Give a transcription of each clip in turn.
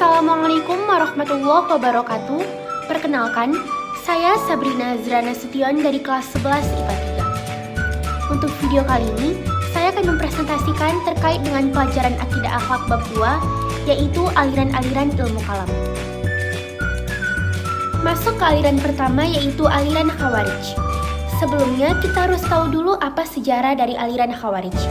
Assalamualaikum warahmatullahi wabarakatuh. Perkenalkan, saya Sabrina Zrana Sution dari kelas 11 IPA 3. Untuk video kali ini, saya akan mempresentasikan terkait dengan pelajaran Akidah Akhlak bab 2, yaitu aliran-aliran ilmu kalam. Masuk ke aliran pertama, yaitu aliran Khawarij. Sebelumnya, kita harus tahu dulu apa sejarah dari aliran Khawarij.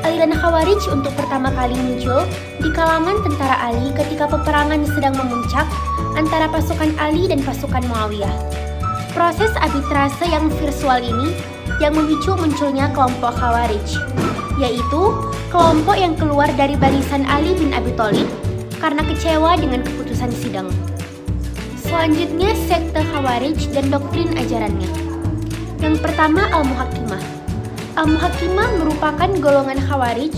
Aliran Khawarij untuk pertama kali muncul di kalangan tentara Ali ketika peperangan sedang memuncak antara pasukan Ali dan pasukan Muawiyah. Proses arbitrase yang virtual ini yang memicu munculnya kelompok Khawarij, yaitu kelompok yang keluar dari barisan Ali bin Abi Thalib karena kecewa dengan keputusan sidang. Selanjutnya, sekte Khawarij dan doktrin ajarannya. Yang pertama, Al-Muhakkimah. Al-Muhakkimah merupakan golongan Khawarij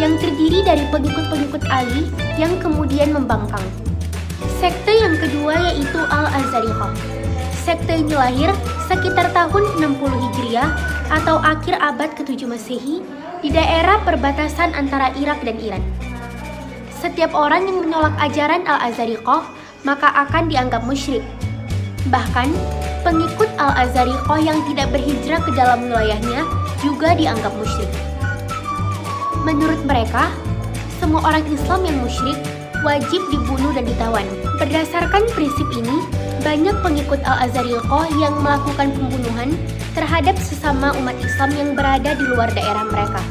yang terdiri dari pengikut-pengikut Ali yang kemudian membangkang. Sekte yang kedua yaitu Al-Azariqah. Sekte ini lahir sekitar tahun 60 Hijriah atau akhir abad ke-7 Masehi di daerah perbatasan antara Irak dan Iran. Setiap orang yang menolak ajaran Al-Azariqah maka akan dianggap musyrik. Bahkan, pengikut Al-Azariqah yang tidak berhijrah ke dalam wilayahnya juga dianggap musyrik. Menurut mereka, semua orang Islam yang musyrik wajib dibunuh dan ditawan. Berdasarkan prinsip ini, banyak pengikut Al-Azariqah yang melakukan pembunuhan terhadap sesama umat Islam yang berada di luar daerah mereka.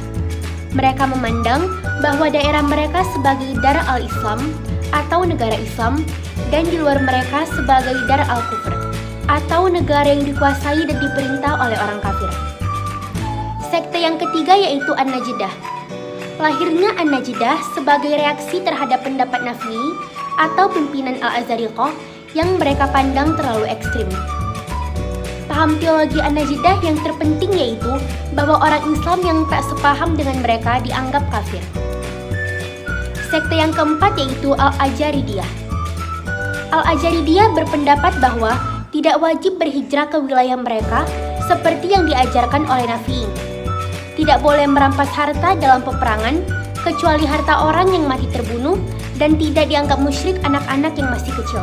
Mereka memandang bahwa daerah mereka sebagai Dar al-Islam atau negara Islam dan di luar mereka sebagai Dar al-Kufr atau negara yang dikuasai dan diperintah oleh orang kafir. Sekte yang ketiga yaitu An-Najdah. Lahirnya An-Najdah sebagai reaksi terhadap pendapat Naf'i atau pimpinan Al-Azariqah yang mereka pandang terlalu ekstrim. Paham teologi An-Najdah yang terpenting yaitu bahwa orang Islam yang tak sepaham dengan mereka dianggap kafir. Sekte yang keempat yaitu Al-Ajaridiyah. Al-Ajaridiyah berpendapat bahwa tidak wajib berhijrah ke wilayah mereka seperti yang diajarkan oleh Naf'i. Tidak boleh merampas harta dalam peperangan kecuali harta orang yang mati terbunuh dan tidak dianggap musyrik anak-anak yang masih kecil.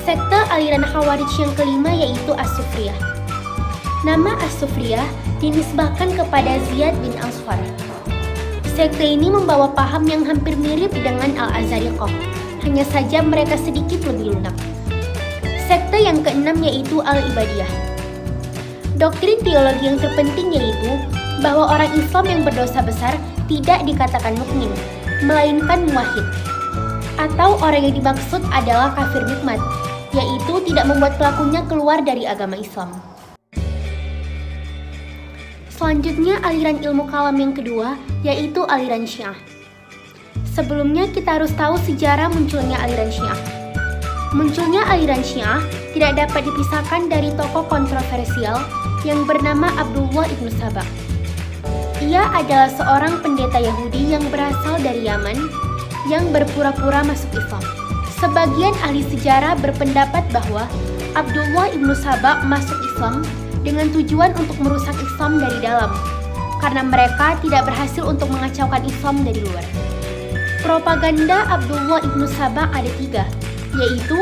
Sekte aliran Khawarij yang kelima yaitu As-Sufriyah. Nama As-Sufriyah dinisbahkan kepada Ziyad bin Al-Sufar. Sekte ini membawa paham yang hampir mirip dengan Al-Azariqah, hanya saja mereka sedikit lebih lunak. Sekte yang keenam yaitu Al-Ibadiyah. Doktrin teologi yang terpenting yaitu bahwa orang Islam yang berdosa besar tidak dikatakan mukmin, melainkan muwahhid. Atau orang yang dimaksud adalah kafir nikmat, yaitu tidak membuat pelakunya keluar dari agama Islam. Selanjutnya aliran ilmu kalam yang kedua yaitu aliran Syiah. Sebelumnya kita harus tahu sejarah munculnya aliran Syiah. Munculnya aliran Syiah tidak dapat dipisahkan dari tokoh kontroversial yang bernama Abdullah ibnu Saba. Ia adalah seorang pendeta Yahudi yang berasal dari Yaman yang berpura-pura masuk Islam. Sebagian ahli sejarah berpendapat bahwa Abdullah ibnu Saba masuk Islam dengan tujuan untuk merusak Islam dari dalam, karena mereka tidak berhasil untuk mengacaukan Islam dari luar. Propaganda Abdullah ibnu Saba ada 3, yaitu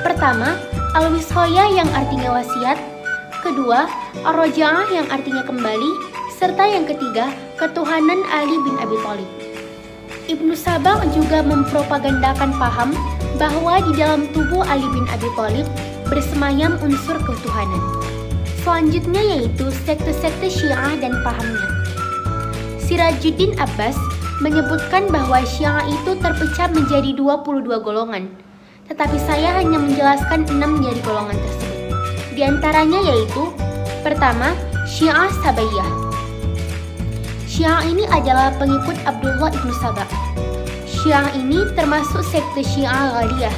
pertama, Al-Wishoyah yang artinya wasiat, kedua, Ar-Roja'ah yang artinya kembali, serta yang ketiga, ketuhanan Ali bin Abi Thalib. Ibnu Saba juga mempropagandakan paham bahwa di dalam tubuh Ali bin Abi Thalib bersemayam unsur ketuhanan. Selanjutnya yaitu sekte-sekte Syiah dan pahamnya. Sirajuddin Abbas menyebutkan bahwa Syiah itu terpecah menjadi 22 golongan, tetapi saya hanya menjelaskan 6 dari golongan tersebut. Di antaranya yaitu pertama, Syiah Sabaiyah. Syiah ini adalah pengikut Abdullah ibnu Saba. Syiah ini termasuk sekte Syiah Ghaliyah,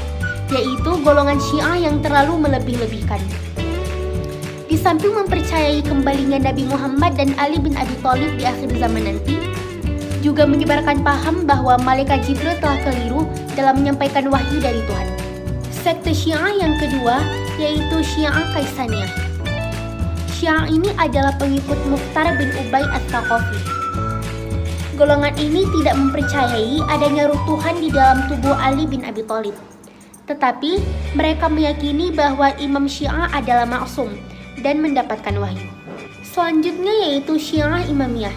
yaitu golongan Syiah yang terlalu melebih-lebihkan. Di samping mempercayai kembalinya Nabi Muhammad dan Ali bin Abi Thalib di akhir zaman nanti, juga menyebarkan paham bahwa malaikat Jibril telah keliru dalam menyampaikan wahyu dari Tuhan. Sekte Syiah yang kedua yaitu Syiah Kaisaniyah. Syiah ini adalah pengikut Mukhtar bin Ubay Ats-Tsaqafi. Golongan ini tidak mempercayai adanya ruh Tuhan di dalam tubuh Ali bin Abi Thalib. Tetapi mereka meyakini bahwa Imam Syiah adalah maksum dan mendapatkan wahyu. Selanjutnya yaitu Syiah Imamiyah.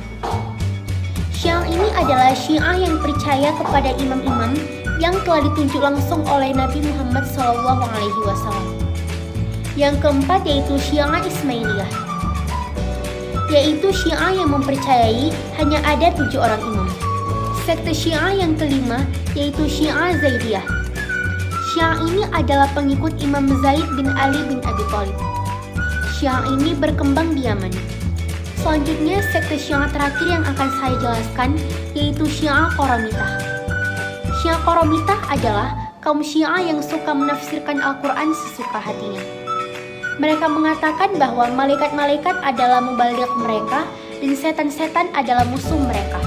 Syiah ini adalah Syiah yang percaya kepada imam-imam yang telah ditunjuk langsung oleh Nabi Muhammad SAW. Yang keempat yaitu Syiah Ismailiyah, yaitu Syiah yang mempercayai hanya ada 7 orang imam. Sekte Syiah yang kelima yaitu Syiah Zaidiyah. Syiah ini adalah pengikut Imam Zaid bin Ali bin Abi Thalib. Syiah ini berkembang di Yaman. Selanjutnya sekte Syiah terakhir yang akan saya jelaskan yaitu Syiah Qoromitah. Syiah Qoromitah adalah kaum Syiah yang suka menafsirkan Al-Quran sesuka hatinya. Mereka mengatakan bahwa malaikat-malaikat adalah mubaligh mereka dan setan-setan adalah musuh mereka.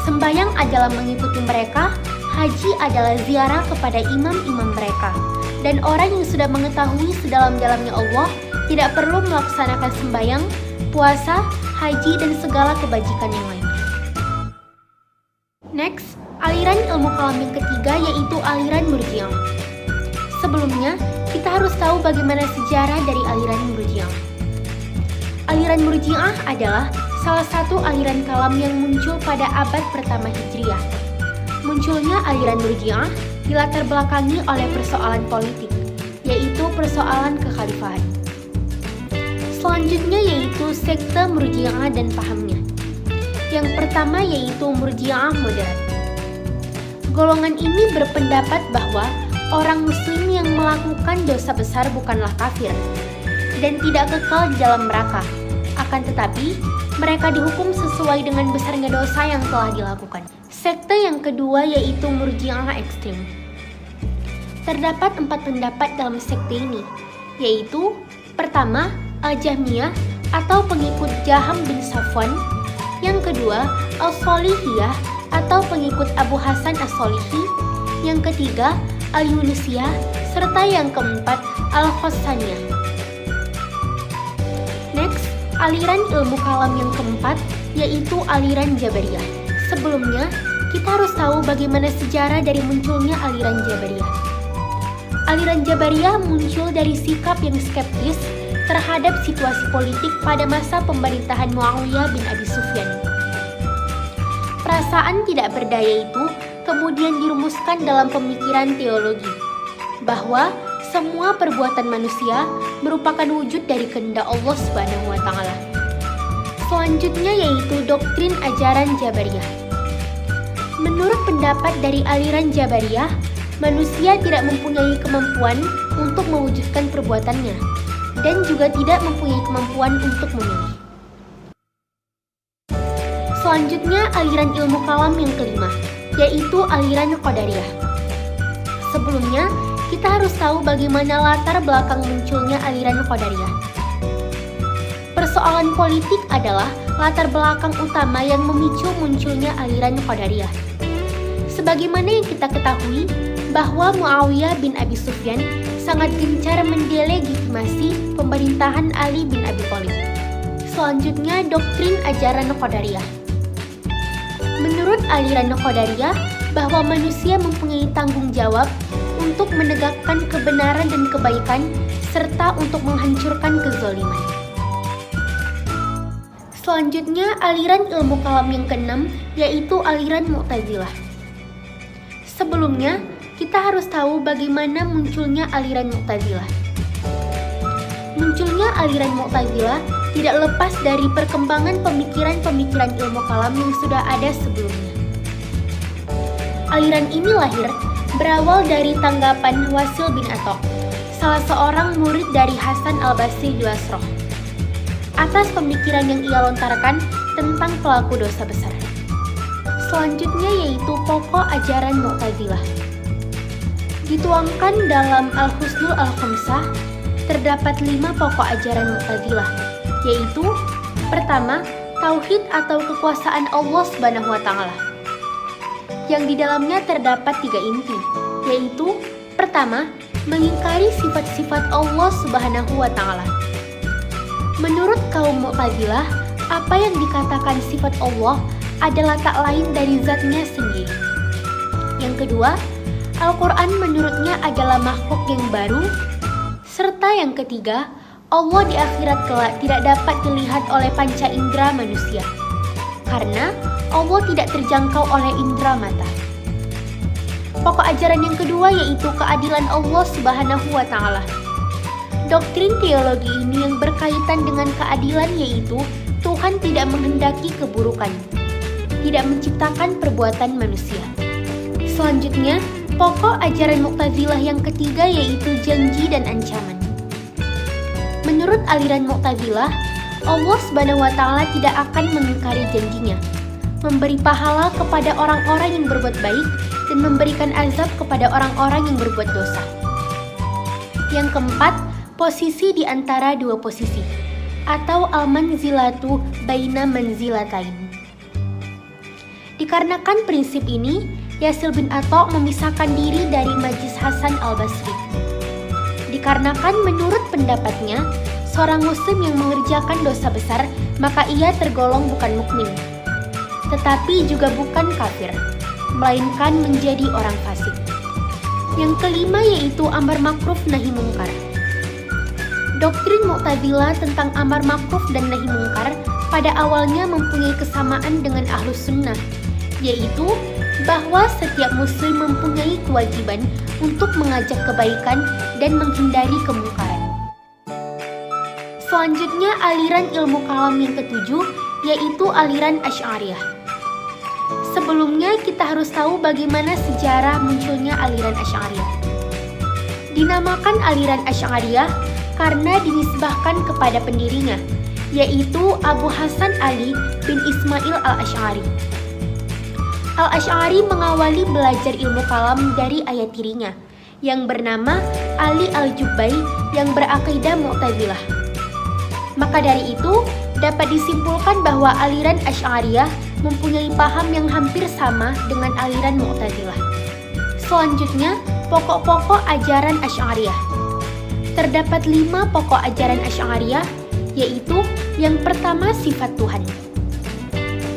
Sembayang adalah mengikuti mereka, haji adalah ziarah kepada imam-imam mereka. Dan orang yang sudah mengetahui sedalam-dalamnya Allah tidak perlu melaksanakan sembayang, puasa, haji, dan segala kebajikan yang lainnya. Next, aliran ilmu kalam yang ketiga yaitu aliran Murji'ah. Sebelumnya, kita harus tahu bagaimana sejarah dari aliran Murji'ah. Aliran Murji'ah adalah salah satu aliran kalam yang muncul pada abad pertama Hijriah. Munculnya aliran Murji'ah dilatar belakangi oleh persoalan politik, yaitu persoalan kekhalifahan. Selanjutnya yaitu sekte Murji'ah dan pahamnya. Yang pertama yaitu Murji'ah moderat. Golongan ini berpendapat bahwa orang muslim yang melakukan dosa besar bukanlah kafir dan tidak kekal di dalam neraka. Akan tetapi, mereka dihukum sesuai dengan besarnya dosa yang telah dilakukan. Sekte yang kedua yaitu Murji'ah ekstrim. Terdapat 4 pendapat dalam sekte ini, yaitu pertama, Al-Jahmiyah atau pengikut Jaham bin Safwan. Yang kedua, Al-Sholihiyah atau pengikut Abu Hasan As-Sholihi. Yang ketiga, Al-Yunusiyah, serta yang keempat, Al-Khossaniyah. Next, aliran ilmu kalam yang keempat yaitu aliran Jabariyah. Sebelumnya, kita harus tahu bagaimana sejarah dari munculnya aliran Jabariyah. Aliran Jabariyah muncul dari sikap yang skeptis terhadap situasi politik pada masa pemerintahan Muawiyah bin Abi Sufyan. Perasaan tidak berdaya itu kemudian dirumuskan dalam pemikiran teologi, bahwa semua perbuatan manusia merupakan wujud dari kehendak Allah Subhanahu wa Ta'ala. Selanjutnya yaitu doktrin ajaran Jabariyah. Menurut pendapat dari aliran Jabariyah, manusia tidak mempunyai kemampuan untuk mewujudkan perbuatannya dan juga tidak mempunyai kemampuan untuk memilih. Selanjutnya aliran ilmu kalam yang kelima, yaitu aliran Qadariyah. Sebelumnya, kita harus tahu bagaimana latar belakang munculnya aliran Qadariyah. Persoalan politik adalah latar belakang utama yang memicu munculnya aliran Qadariyah. Sebagaimana yang kita ketahui, bahwa Muawiyah bin Abi Sufyan sangat gencar mendelegitimasi pemerintahan Ali bin Abi Thalib. Selanjutnya, doktrin ajaran Qadariyah. Menurut aliran Qadariyah, bahwa manusia mempunyai tanggung jawab untuk menegakkan kebenaran dan kebaikan, serta untuk menghancurkan kezaliman. Selanjutnya, aliran ilmu kalam yang keenam, yaitu aliran Mu'tazilah. Sebelumnya, kita harus tahu bagaimana munculnya aliran Mu'tazilah. Munculnya aliran Mu'tazilah tidak lepas dari perkembangan pemikiran-pemikiran ilmu kalam yang sudah ada sebelumnya. Aliran ini lahir berawal dari tanggapan Wasil bin Atok, salah seorang murid dari Hasan al-Basri di Basrah, atas pemikiran yang ia lontarkan tentang pelaku dosa besar. Selanjutnya yaitu pokok ajaran Mu'tazilah. Dituangkan dalam Al-Husnul Al-Khamsah, terdapat 5 pokok ajaran Mu'tazilah, yaitu pertama, tauhid atau kekuasaan Allah Subhanahu wa Ta'ala, yang di dalamnya terdapat 3 inti, yaitu pertama, mengingkari sifat-sifat Allah Subhanahu wa Ta'ala. Menurut kaum Mu'tazilah, apa yang dikatakan sifat Allah adalah tak lain dari zatnya sendiri. Yang kedua, Al-Quran menurutnya adalah makhluk yang baru. Serta yang ketiga, Allah di akhirat kelak tidak dapat dilihat oleh panca indera manusia, karena Allah tidak terjangkau oleh indera mata. Pokok ajaran yang kedua yaitu keadilan Allah Subhanahu wa Ta'ala. Doktrin teologi ini yang berkaitan dengan keadilan yaitu Tuhan tidak menghendaki keburukan, tidak menciptakan perbuatan manusia. Selanjutnya, pokok ajaran Mu'tazilah yang ketiga yaitu janji dan ancaman. Menurut aliran Mu'tazilah, Allah Subhanahu wa Ta'ala tidak akan mengingkari janjinya, memberi pahala kepada orang-orang yang berbuat baik dan memberikan azab kepada orang-orang yang berbuat dosa. Yang keempat, posisi di antara dua posisi, atau al-manzilatu baina manzilatain. Dikarenakan prinsip ini, Yasil bin Atha' memisahkan diri dari Majlis Hasan al-Basri. Dikarenakan menurut pendapatnya, seorang muslim yang mengerjakan dosa besar, maka ia tergolong bukan mukmin, tetapi juga bukan kafir, melainkan menjadi orang fasik. Yang kelima yaitu amar ma'ruf nahi mungkar. Doktrin Mu'tazilah tentang amar ma'ruf dan nahi mungkar pada awalnya mempunyai kesamaan dengan Ahlus Sunnah, yaitu bahwa setiap muslim mempunyai kewajiban untuk mengajak kebaikan dan menghindari kemungkaran. Selanjutnya aliran ilmu kalam yang ketujuh yaitu aliran Asy'ariyah. Sebelumnya kita harus tahu bagaimana sejarah munculnya aliran Asy'ariyah. Dinamakan aliran Asy'ariyah karena dinisbahkan kepada pendirinya, yaitu Abu Hasan Ali bin Ismail al-Asy'ari. Al-Asy'ari mengawali belajar ilmu kalam dari ayah tirinya, yang bernama Ali al-Jubbai yang berakidah Mu'tazilah. Maka dari itu, dapat disimpulkan bahwa aliran Asy'ariyah mempunyai paham yang hampir sama dengan aliran Mu'tazilah. Selanjutnya, pokok-pokok ajaran Asy'ariyah. Terdapat 5 pokok ajaran Asy'ariyah, yaitu yang pertama sifat Tuhan.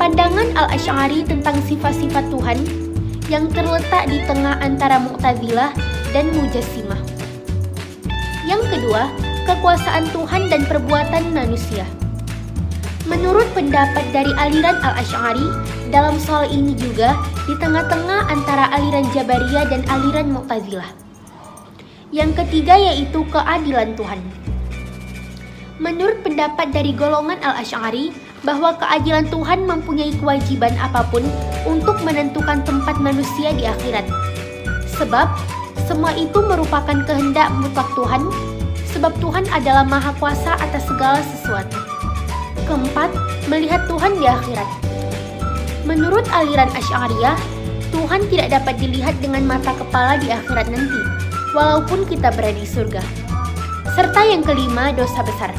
Pandangan Al-Asy'ari tentang sifat-sifat Tuhan yang terletak di tengah antara Mu'tazilah dan Mujassimah. Yang kedua, kekuasaan Tuhan dan perbuatan manusia. Menurut pendapat dari aliran Al-Asy'ari, dalam soal ini juga di tengah-tengah antara aliran Jabariyah dan aliran Mu'tazilah. Yang ketiga yaitu keadilan Tuhan. Menurut pendapat dari golongan Al-Asy'ari, bahwa keadilan Tuhan mempunyai kewajiban apapun untuk menentukan tempat manusia di akhirat. Sebab, semua itu merupakan kehendak mutlak Tuhan, sebab Tuhan adalah Maha Kuasa atas segala sesuatu. Keempat, melihat Tuhan di akhirat. Menurut aliran Asy'ariyah, Tuhan tidak dapat dilihat dengan mata kepala di akhirat nanti, walaupun kita berada di surga. Serta yang kelima, dosa besar.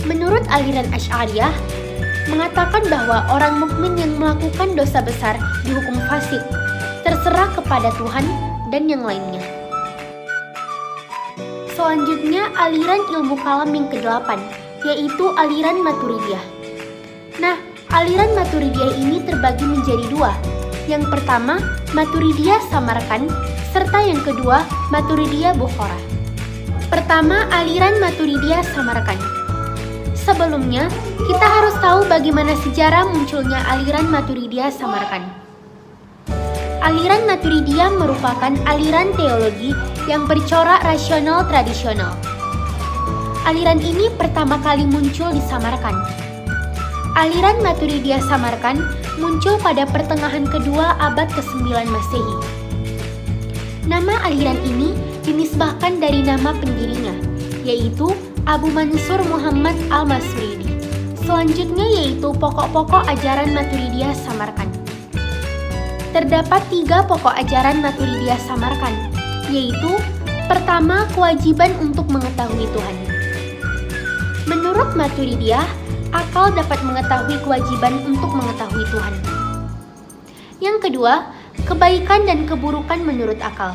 Menurut aliran Asy'ariyah, mengatakan bahwa orang mukmin yang melakukan dosa besar dihukum fasik, terserah kepada Tuhan dan yang lainnya. Selanjutnya, aliran ilmu kalam yang ke-8, yaitu aliran Maturidiyah. Nah, aliran Maturidiyah ini terbagi menjadi 2. Yang pertama, Maturidiyah Samarkand, serta yang kedua, Maturidiyah Bukhara. Pertama, aliran Maturidiyah Samarkand. Sebelumnya, kita harus tahu bagaimana sejarah munculnya aliran Maturidiyah Samarkand. Aliran Maturidiyah merupakan aliran teologi yang bercorak rasional tradisional. Aliran ini pertama kali muncul di Samarkand. Aliran Maturidiyah Samarkand muncul pada pertengahan kedua abad ke-9 Masehi. Nama aliran ini dinisbahkan dari nama pendirinya, yaitu Abu Mansur Muhammad al-Maturidi. Selanjutnya yaitu pokok-pokok ajaran Maturidiyah Samarkand. Terdapat 3 pokok ajaran Maturidiyah Samarkand, yaitu pertama, kewajiban untuk mengetahui Tuhan. Menurut Maturidiyah, akal dapat mengetahui kewajiban untuk mengetahui Tuhan. Yang kedua, kebaikan dan keburukan menurut akal.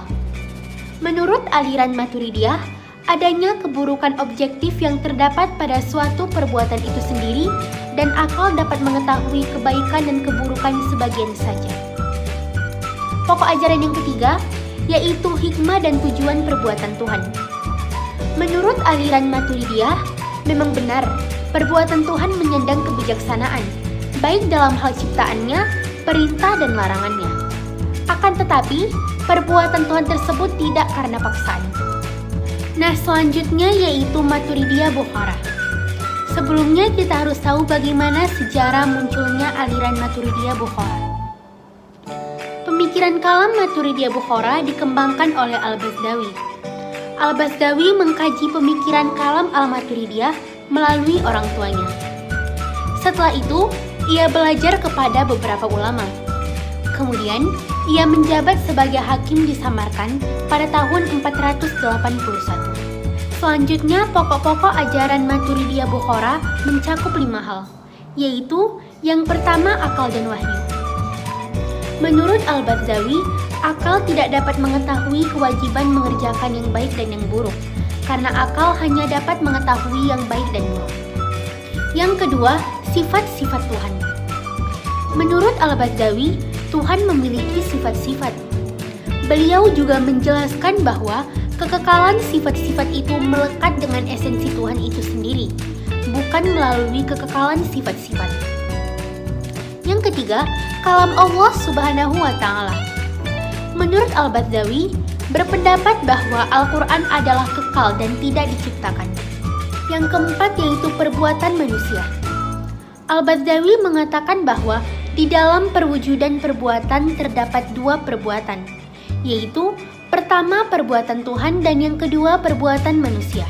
Menurut aliran Maturidiyah, adanya keburukan objektif yang terdapat pada suatu perbuatan itu sendiri dan akal dapat mengetahui kebaikan dan keburukan sebagian saja. Pokok ajaran yang ketiga, yaitu hikmah dan tujuan perbuatan Tuhan. Menurut aliran Maturidiyah, memang benar, perbuatan Tuhan menyandang kebijaksanaan, baik dalam hal ciptaannya, perintah dan larangannya. Akan tetapi, perbuatan Tuhan tersebut tidak karena paksaan. Nah, selanjutnya yaitu Maturidiyah Bukhara. Sebelumnya kita harus tahu bagaimana sejarah munculnya aliran Maturidiyah Bukhara. Pemikiran kalam Maturidiyah Bukhara dikembangkan oleh Al-Bazdawi. Al-Bazdawi mengkaji pemikiran kalam Al-Maturidiyah melalui orang tuanya. Setelah itu, ia belajar kepada beberapa ulama. Kemudian, ia menjabat sebagai hakim di Samarkand pada tahun 481. Selanjutnya, pokok-pokok ajaran Maturidiyah Bukhara mencakup 5 hal, yaitu yang pertama akal dan wahyu. Menurut Al-Bazdawi, akal tidak dapat mengetahui kewajiban mengerjakan yang baik dan yang buruk, karena akal hanya dapat mengetahui yang baik dan buruk. Yang kedua, sifat-sifat Tuhan. Menurut Al-Bazdawi, Tuhan memiliki sifat-sifat. Beliau juga menjelaskan bahwa kekekalan sifat-sifat itu melekat dengan esensi Tuhan itu sendiri, bukan melalui kekekalan sifat-sifat. Yang ketiga, kalam Allah Subhanahu wa Ta'ala. Menurut Al-Bazdawi, berpendapat bahwa Al-Quran adalah kekal dan tidak diciptakan. Yang keempat yaitu perbuatan manusia. Al-Bazdawi mengatakan bahwa di dalam perwujudan perbuatan terdapat 2 perbuatan, yaitu pertama perbuatan Tuhan dan yang kedua perbuatan manusia.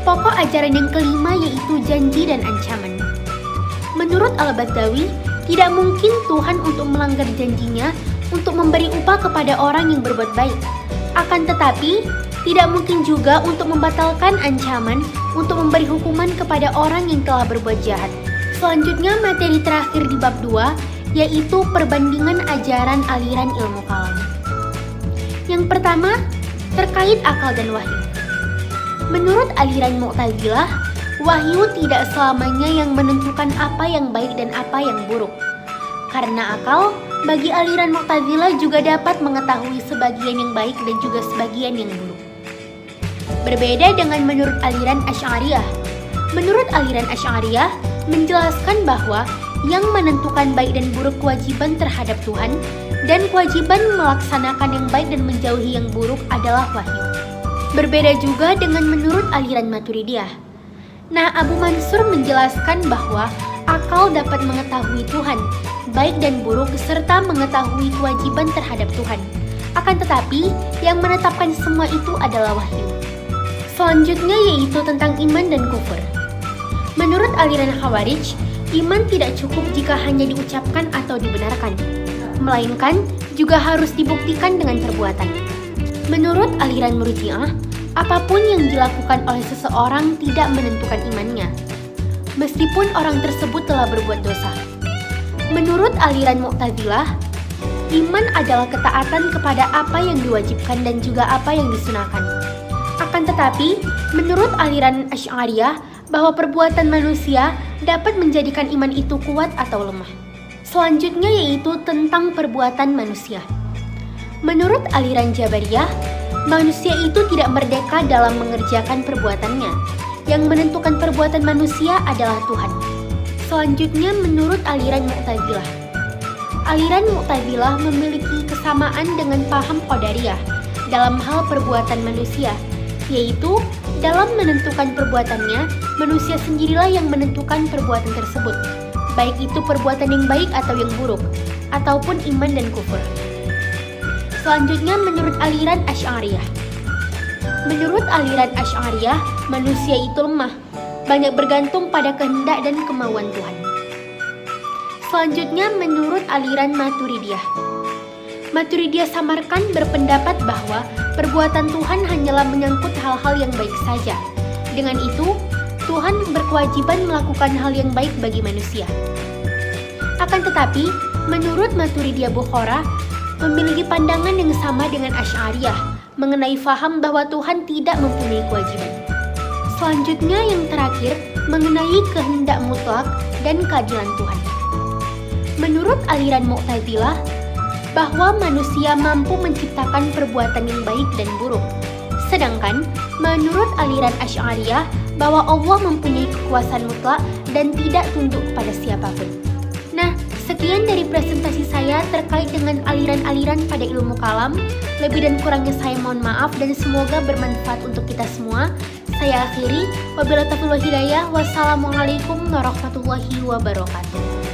Pokok ajaran yang kelima yaitu janji dan ancaman. Menurut Al-Bazdawi, tidak mungkin Tuhan untuk melanggar janjinya untuk memberi upah kepada orang yang berbuat baik. Akan tetapi, tidak mungkin juga untuk membatalkan ancaman untuk memberi hukuman kepada orang yang telah berbuat jahat. Selanjutnya materi terakhir di bab 2, yaitu perbandingan ajaran aliran ilmu kalam. Yang pertama, terkait akal dan wahyu. Menurut aliran Mu'tazilah, wahyu tidak selamanya yang menentukan apa yang baik dan apa yang buruk. Karena akal, bagi aliran Mu'tazilah juga dapat mengetahui sebagian yang baik dan juga sebagian yang buruk. Berbeda dengan menurut aliran Asy'ariyah. Menurut aliran Asy'ariyah, menjelaskan bahwa yang menentukan baik dan buruk kewajiban terhadap Tuhan dan kewajiban melaksanakan yang baik dan menjauhi yang buruk adalah wahyu. Berbeda juga dengan menurut aliran Maturidiyah. Nah, Abu Mansur menjelaskan bahwa akal dapat mengetahui Tuhan, baik dan buruk, serta mengetahui kewajiban terhadap Tuhan. Akan tetapi, yang menetapkan semua itu adalah wahyu. Selanjutnya yaitu tentang iman dan kufur. Menurut aliran Khawarij, iman tidak cukup jika hanya diucapkan atau dibenarkan, melainkan juga harus dibuktikan dengan perbuatan. Menurut aliran Murji'ah, apapun yang dilakukan oleh seseorang tidak menentukan imannya, meskipun orang tersebut telah berbuat dosa. Menurut aliran Mu'tazilah, iman adalah ketaatan kepada apa yang diwajibkan dan juga apa yang disunahkan. Akan tetapi, menurut aliran Asy'ariyah, bahwa perbuatan manusia dapat menjadikan iman itu kuat atau lemah. Selanjutnya yaitu tentang perbuatan manusia. Menurut aliran Jabariyah, manusia itu tidak merdeka dalam mengerjakan perbuatannya. Yang menentukan perbuatan manusia adalah Tuhan. Selanjutnya menurut aliran Mu'tazilah. Aliran Mu'tazilah memiliki kesamaan dengan paham Qadariyah dalam hal perbuatan manusia, yaitu dalam menentukan perbuatannya, manusia sendirilah yang menentukan perbuatan tersebut, baik itu perbuatan yang baik atau yang buruk, ataupun iman dan kufur. Selanjutnya menurut aliran Asy'ariyah. Menurut aliran Asy'ariyah, manusia itu lemah, banyak bergantung pada kehendak dan kemauan Tuhan. Selanjutnya menurut aliran Maturidiyah. Maturidiyah Samarkand berpendapat bahwa perbuatan Tuhan hanyalah menyangkut hal-hal yang baik saja. Dengan itu, Tuhan berkewajiban melakukan hal yang baik bagi manusia. Akan tetapi, menurut Maturidiyah Bukhara, memiliki pandangan yang sama dengan Asy'ariyah mengenai faham bahwa Tuhan tidak mempunyai kewajiban. Selanjutnya yang terakhir, mengenai kehendak mutlak dan keadilan Tuhan. Menurut aliran Mu'tazilah, bahwa manusia mampu menciptakan perbuatan yang baik dan buruk. Sedangkan menurut aliran Asy'ariyah, bahwa Allah mempunyai kekuasaan mutlak dan tidak tunduk kepada siapapun. Nah, sekian dari presentasi saya terkait dengan aliran-aliran pada ilmu kalam. Lebih dan kurangnya saya mohon maaf dan semoga bermanfaat untuk kita semua. Saya akhiri, wabillahi taufiq wal hidayah. Wassalamualaikum warahmatullahi wabarakatuh.